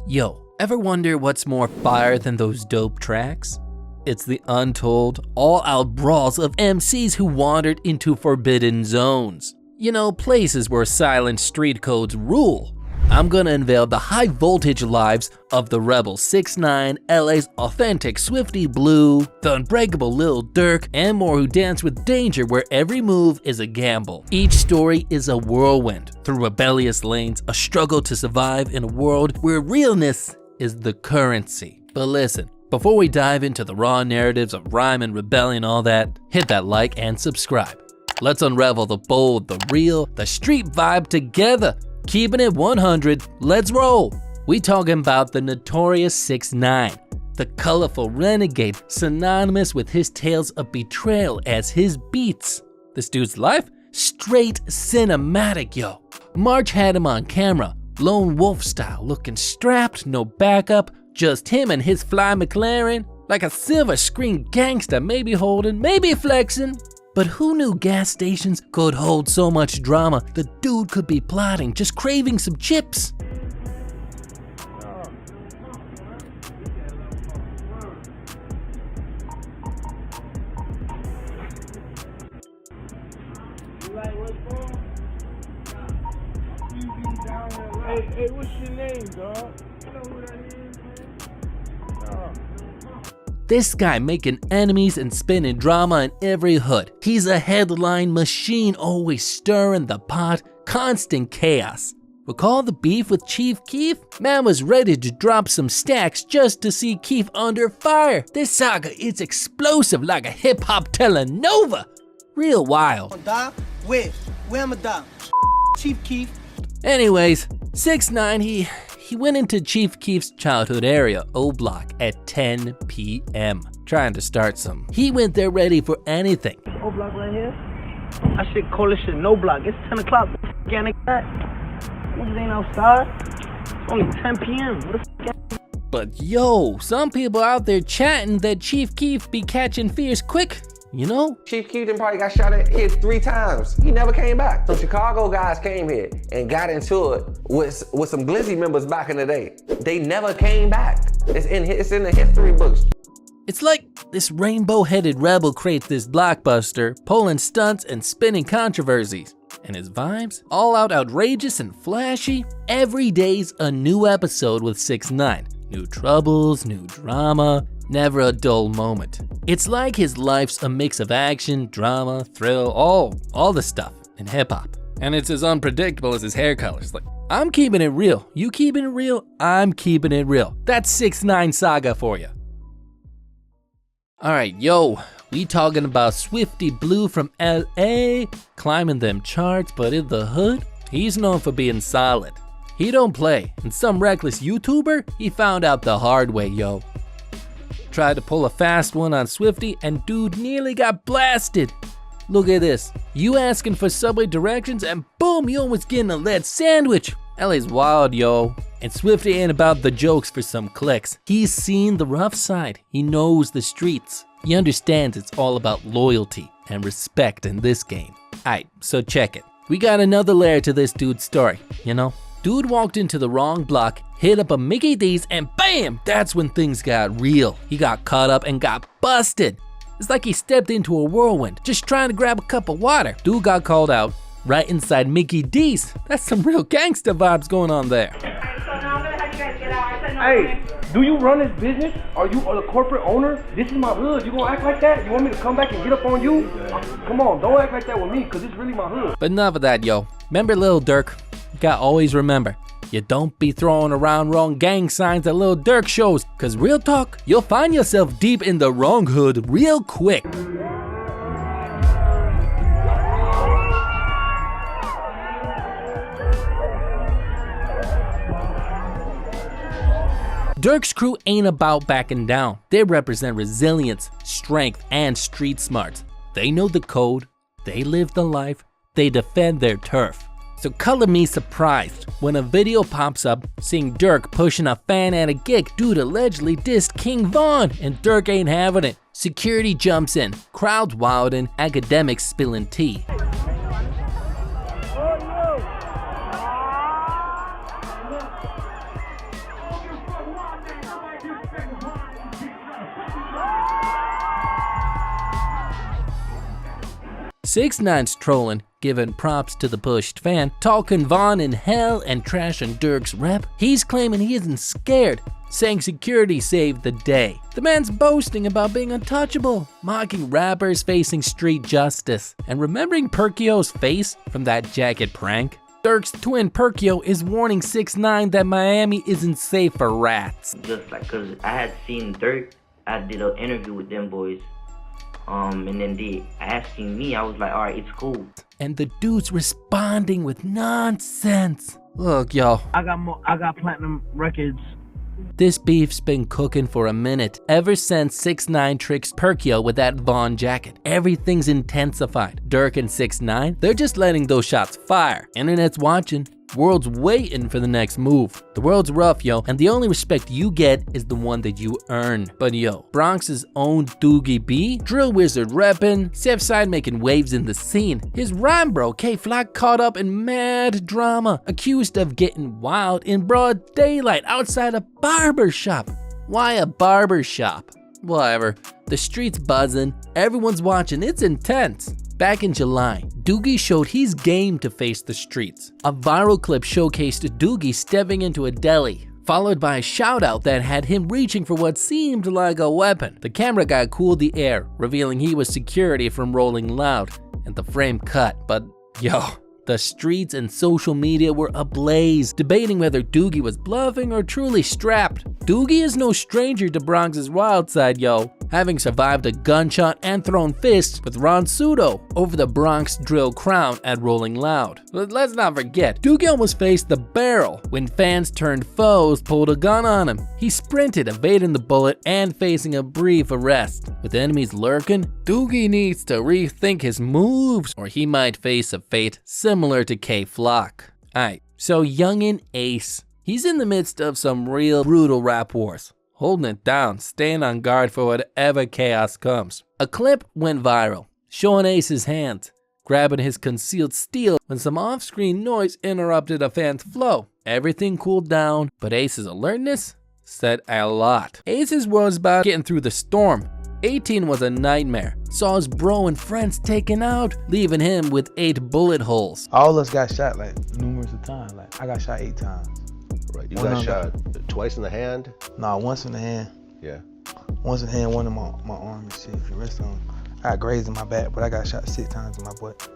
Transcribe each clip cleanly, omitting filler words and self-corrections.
Yo, ever wonder what's more fire than those dope tracks? It's the untold, all-out brawls of MCs who wandered into forbidden zones. You know, places where silent street codes rule. I'm gonna unveil the high-voltage lives of the rebel 6ix9ine, LA's authentic Swifty Blue, the unbreakable Lil Durk, and more who dance with danger where every move is a gamble. Each story is a whirlwind through rebellious lanes, a struggle to survive in a world where realness is the currency. But listen, before we dive into the raw narratives of rhyme and rebellion and all that, hit that like and subscribe. Let's unravel the bold, the real, the street vibe together. Keeping it 100, let's roll. We talking about the notorious 6ix9ine, the colorful renegade synonymous with his tales of betrayal as his beats. This dude's life, straight cinematic, yo. March had him on camera, lone wolf style, looking strapped, no backup, just him and his fly McLaren, like a silver screen gangster, maybe holding, maybe flexing. But who knew gas stations could hold so much drama? The dude could be plotting, just craving some chips. Hey, what's your name, dog? You know who that is, man? This guy making enemies and spinning drama in every hood. He's a headline machine, always stirring the pot, constant chaos. Recall the beef with Chief Keef? Man was ready to drop some stacks just to see Keef under fire. This saga is explosive like a hip-hop telenova. Real wild. Where I'ma die? Chief Keef. Anyways, 6ix9ine, he went into Chief Keef's childhood area, O Block, at 10 p.m. trying to start some. He went there ready for anything. O Block right here? I should call this shit No Block. It's 10 o'clock. Can't that. Niggas ain't outside. It's only 10 p.m. What the f? But yo, some people out there chatting that Chief Keef be catching fears quick. You know? Chief Keef probably got shot at here 3 times. He never came back. Some Chicago guys came here and got into it with some Glizzy members back in the day. They never came back. It's in the history books. It's like this rainbow-headed rebel creates this blockbuster, pulling stunts and spinning controversies. And his vibes? All out outrageous and flashy. Every day's a new episode with 6ix9ine. New troubles, new drama, never a dull moment. It's like his life's a mix of action, drama, thrill, all the stuff in hip-hop. And it's as unpredictable as his hair colors. Like, I'm keeping it real. You keeping it real? I'm keeping it real. That's 6ix9ine saga for you. Alright, yo, we talking about Swifty Blue from LA, climbing them charts, but in the hood, he's known for being solid. He don't play, and some reckless YouTuber, he found out the hard way, yo. Tried to pull a fast one on Swifty, and dude nearly got blasted. Look at this, you asking for subway directions, and boom, you almost getting a lead sandwich. LA's wild, yo. And Swifty ain't about the jokes for some clicks. He's seen the rough side, he knows the streets. He understands it's all about loyalty and respect in this game. Aight, so check it. We got another layer to this dude's story, you know? Dude walked into the wrong block, hit up a Mickey D's, and bam! That's when things got real. He got caught up and got busted. It's like he stepped into a whirlwind, just trying to grab a cup of water. Dude got called out right inside Mickey D's. That's some real gangster vibes going on there. Hey, do you run this business? Are you a corporate owner? This is my hood. You gonna act like that? You want me to come back and get up on you? Come on, don't act like that with me, cause it's really my hood. But enough of that, yo. Remember Lil Durk? You gotta always remember, you don't be throwing around wrong gang signs at Lil Durk shows, cause real talk, you'll find yourself deep in the wrong hood real quick. Durk's crew ain't about backing down. They represent resilience, strength, and street smarts. They know the code, they live the life, they defend their turf. So color me surprised when a video pops up seeing Durk pushing a fan at a gig. Dude allegedly dissed King Von, and Durk ain't having it. Security jumps in, crowds wildin', academics spilling tea. 6ix9ine's trolling, giving props to the pushed fan, talking Von in hell and trashing Durk's rep. He's claiming he isn't scared, saying security saved the day. The man's boasting about being untouchable, mocking rappers facing street justice, and remembering Perkio's face from that jacket prank. Durk's twin Perkio is warning 6ix9ine that Miami isn't safe for rats. Just like, cause I had seen Durk, I did an interview with them boys, and then they asking me, I was like, alright, it's cool. And the dude's responding with nonsense. Look, yo. I got platinum records. This beef's been cooking for a minute. Ever since 6ix9ine tricks Perkio with that Von jacket, everything's intensified. Durk and 6ix9ine, they're just letting those shots fire. Internet's watching. World's waiting for the next move. The world's rough, yo, and the only respect you get is the one that you earn. But yo, Bronx's own Dougie B, Drill Wizard reppin', Side making waves in the scene. His rhyme bro, K-Flock, caught up in mad drama, accused of getting wild in broad daylight outside a barber shop. Why a barber shop? Whatever. The street's buzzing, everyone's watching, it's intense. Back in July, Dougie showed he's game to face the streets. A viral clip showcased Dougie stepping into a deli, followed by a shout out that had him reaching for what seemed like a weapon. The camera guy cooled the air, revealing he was security from Rolling Loud, and the frame cut. But yo, the streets and social media were ablaze, debating whether Dougie was bluffing or truly strapped. Dougie is no stranger to Bronx's wild side, yo, having survived a gunshot and thrown fists with Ron Sudo over the Bronx drill crown at Rolling Loud. But let's not forget, Dougie almost faced the barrel when fans turned foes pulled a gun on him. He sprinted, evading the bullet and facing a brief arrest. With enemies lurking, Dougie needs to rethink his moves or he might face a fate similar to K-Flock. Alright, so Youngin Ace. He's in the midst of some real brutal rap wars, holding it down, staying on guard for whatever chaos comes. A clip went viral, showing Ace's hands, grabbing his concealed steel when some off-screen noise interrupted a fan's flow. Everything cooled down, but Ace's alertness said a lot. Ace's was about getting through the storm. 18 was a nightmare, saw his bro and friends taken out, leaving him with 8 bullet holes. All of us got shot like numerous of times. Like I got shot 8 times. Right, you got shot twice in the hand? Nah, once in the hand. Yeah. Once in the hand, one in my arm and shit. The rest of them, I got grazed in my back, but I got shot 6 times in my butt.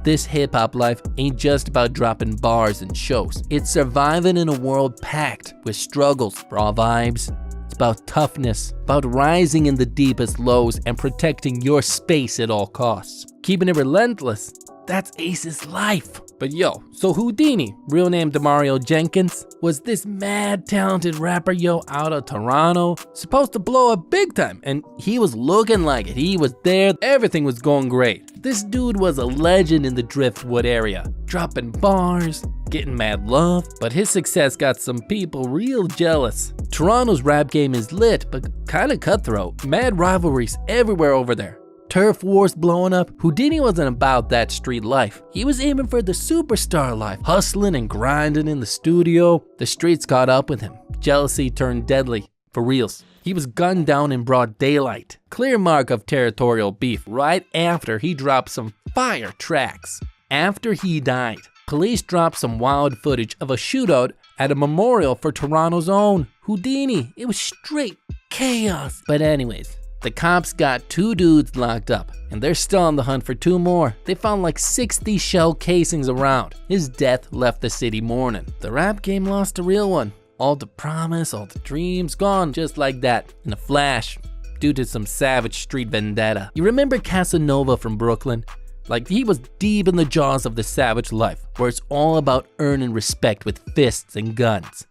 This hip-hop life ain't just about dropping bars and shows. It's surviving in a world packed with struggles, raw vibes. It's about toughness, about rising in the deepest lows and protecting your space at all costs. Keeping it relentless, that's Ace's life. But yo, so Houdini, real name dimarjio Jenkins, was this mad talented rapper yo out of Toronto, supposed to blow up big time, and he was looking like it. He was there, everything was going great. This dude was a legend in the Driftwood area, dropping bars, getting mad love, but his success got some people real jealous. Toronto's rap game is lit, but kinda cutthroat. Mad rivalries everywhere over there. Turf wars blowing up. Houdini wasn't about that street life. He was aiming for the superstar life, hustling and grinding in the studio. The streets caught up with him. Jealousy turned deadly, for reals. He was gunned down in broad daylight. Clear mark of territorial beef right after he dropped some fire tracks. After he died, police dropped some wild footage of a shootout at a memorial for Toronto's own Houdini. It was straight chaos. But anyways, the cops got 2 dudes locked up, and they're still on the hunt for 2 more. They found like 60 shell casings around. His death left the city mourning. The rap game lost a real one. All the promise, all the dreams, gone just like that, in a flash, due to some savage street vendetta. You remember Casanova from Brooklyn? Like, he was deep in the jaws of the savage life, where it's all about earning respect with fists and guns.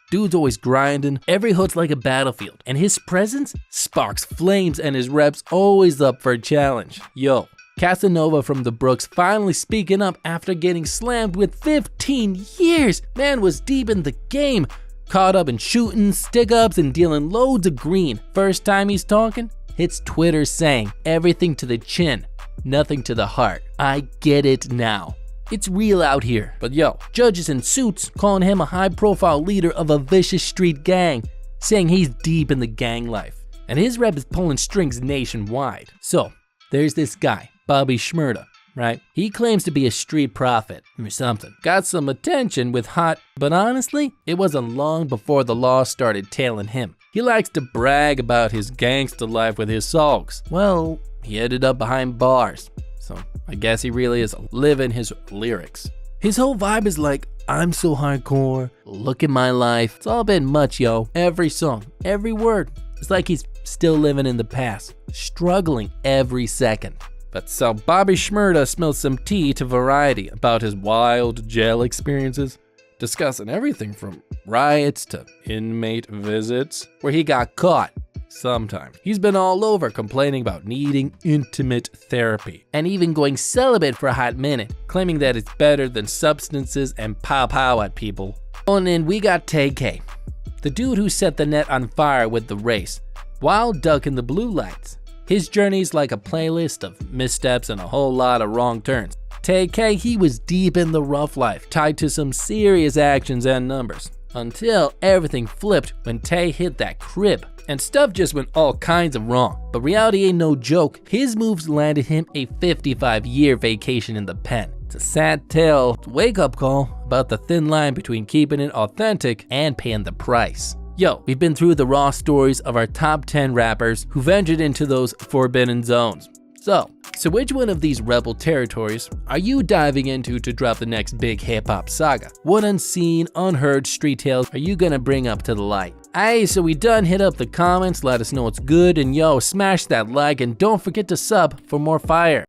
Dude's always grinding, every hood's like a battlefield, and his presence sparks flames and his reps always up for a challenge. Yo, Casanova from the Brooks finally speaking up after getting slammed with 15 years. Man was deep in the game, caught up in shooting, stick-ups, and dealing loads of green. First time he's talking, hits Twitter saying, everything to the chin, nothing to the heart. I get it now. It's real out here. But yo, judges in suits calling him a high-profile leader of a vicious street gang, saying he's deep in the gang life. And his rep is pulling strings nationwide. So, There's this guy, Bobby Schmurda, right? He claims to be a street prophet or something. Got some attention with hot, but honestly, it wasn't long before the law started tailing him. He likes to brag about his gangsta life with his songs. Well, he ended up behind bars, so I guess he really is living his lyrics. His whole vibe is like, I'm so hardcore, look at my life. It's all been much, yo. Every song, every word. It's like he's still living in the past, struggling every second. But so Bobby Schmurda spilled some tea to Variety about his wild jail experiences, discussing everything from riots to inmate visits, where he got caught sometimes. He's been all over complaining about needing intimate therapy, and even going celibate for a hot minute, claiming that it's better than substances and pow at people. And then we got Tay-K, the dude who set the net on fire with the race, while ducking the blue lights. His journey's like a playlist of missteps and a whole lot of wrong turns. Tay-K, he was deep in the rough life, tied to some serious actions and numbers, until everything flipped when Tay hit that crib, and stuff just went all kinds of wrong. But reality ain't no joke. His moves landed him a 55-year vacation in the pen. It's a sad tale, wake-up call about the thin line between keeping it authentic and paying the price. Yo, we've been through the raw stories of our top 10 rappers who ventured into those forbidden zones. So which one of these rebel territories are you diving into to drop the next big hip-hop saga? What unseen, unheard street tales are you gonna bring up to the light? Aye, so we done. Hit up the comments, let us know what's good, and yo, smash that like and don't forget to sub for more fire.